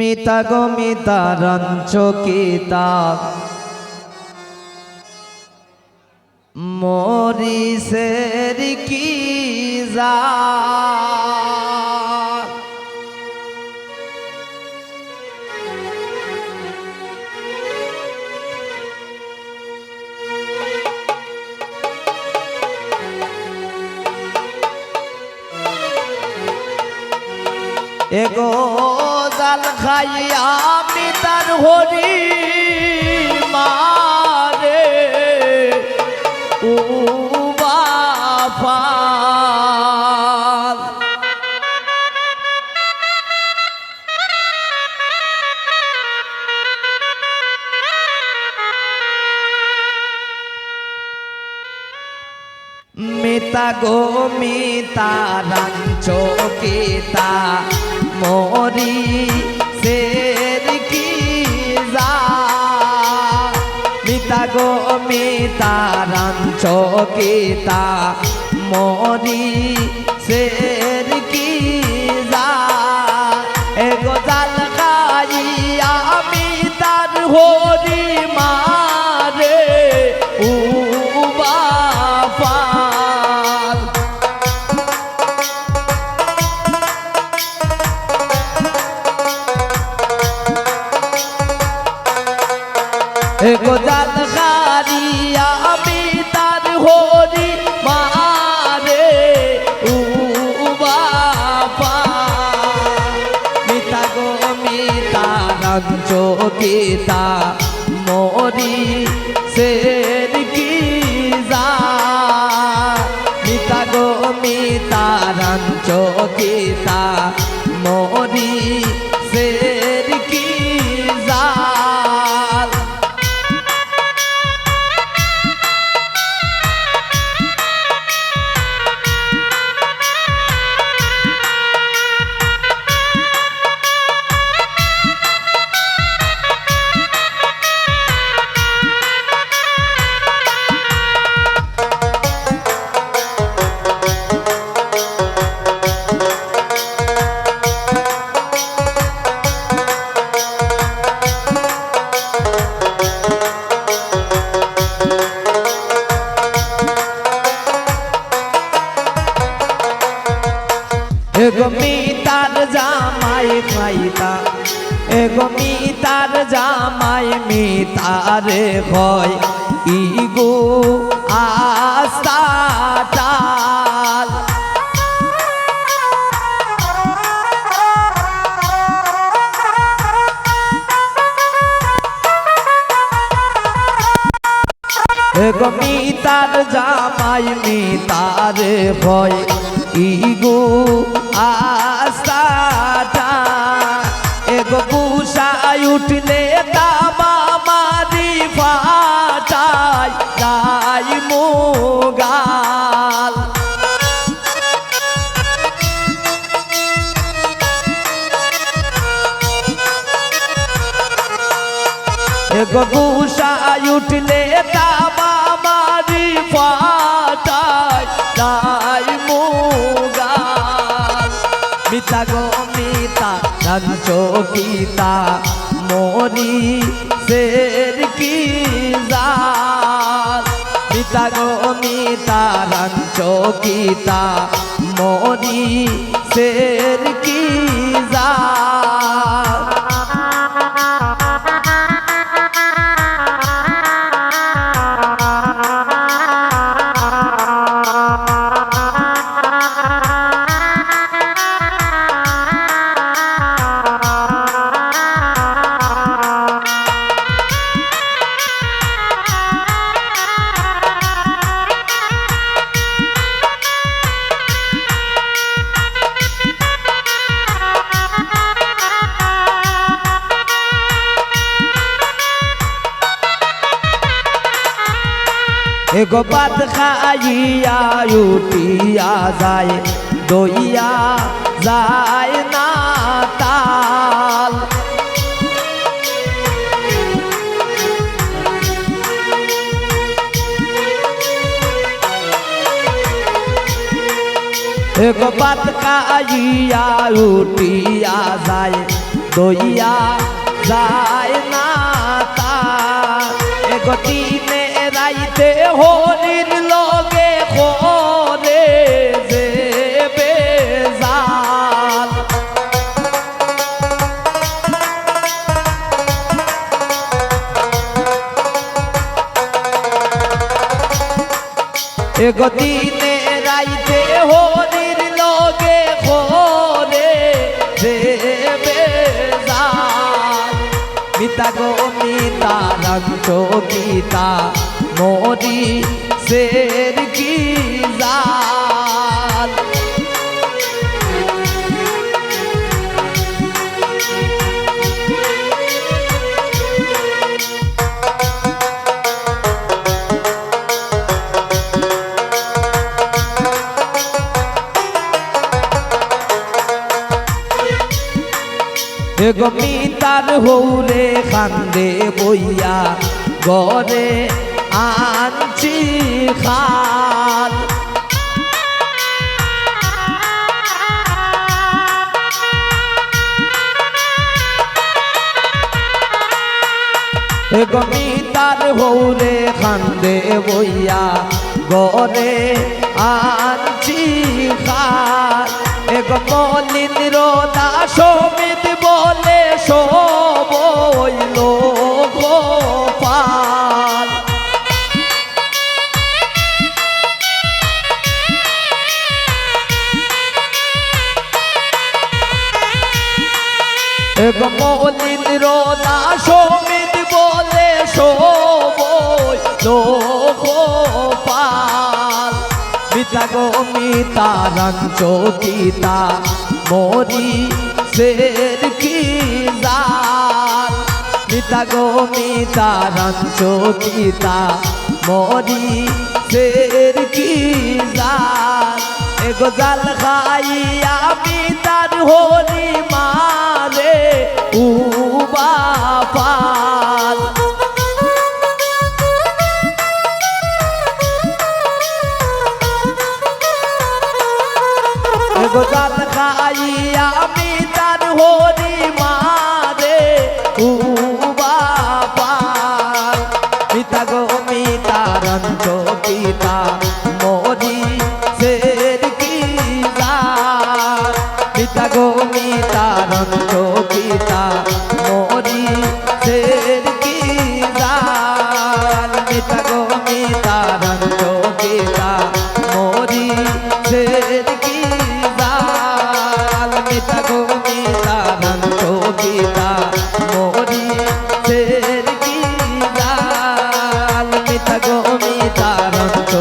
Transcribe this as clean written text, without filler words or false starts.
মিতা গো মিতা রঞ্চকিতা মরিসের কি যা এগো জাল খাইয়া মিতার হরি মারে ও বাফাল মিতা গো মিতা রাঞ্চকিতা মরি সের কি যা মিতা গো মিতা রাঞ্চকিতা মরি সের কি যা এগো জাল খাইয়া মিতার হরি মারে ও বাফাল এগো জাল খাইয়া মিতার হরি মারে ও বাফাল মিতা গো মিতা রাঞ্চকিতা মরি সের কি যা মিতা গো মিতা রাঞ্চকিতা মরি সের কি যা এগো মিতার জামাই খাইতা এগো মিতার জামাই মিতারে হয় ইগো আস্তাটাল এগো মিতার জামাই মিতারে হয় ইগো আস্তাটা এগো বুসাই উঠলে দামা মারি ফাটাই যাই মোগাল এগো বুসাই উঠলে দামা মারি ফাটাই যাই মোগাল মিতা গো মিতা রাঞ্চকিতা মরি সের কি যা মিতা গো মিতা রাঞ্চকিতা মরি সের কি যা এগো ভাত খাইয়া উঠিয়া যায় দইয়া যায় না তাল एक बात का उठिया जाए দইয়া যায় না তার দিনে রাইতে হরির লগে করে যে বেজাল দিনে রাইতে হরির লগে করে যে বেজাল মিতা গো মিতা রঞ্চ গীতা মোরি শের কি জাল মিতার হৌরে খান্দে বইয়া গরে আনছি খাল মিতার হৌরে খান্দে বইয়া গরে আনছি খাল মলিন রোদা সমিত বলে সবইল গোপাল মলিন রোদা সমিত বলে সবইল গোপাল মিতা গো মিতা রঞ্চ গীতা মোরি শের কি জাল মিতা গো মিতা রঞ্চ গীতা মোরি শের কি জাল জাল খাইয়া মিতার হরি মারে উবা পাল জাল খাইয়া মিতার হরি মারে উবা পাল মিতা গো মিতা রঞ্চ গীতা মোরি শের কি জাল মিতা গো মিতা রঞ্চ গীতা মোরি শের কি জাল মিতা গো মিতা রঞ্চ গীতা মোরি শের কি মিতা গো মিতা রঞ্চ গীতা মোরি শের কি জাল মিতা গো মিতা রঞ্চ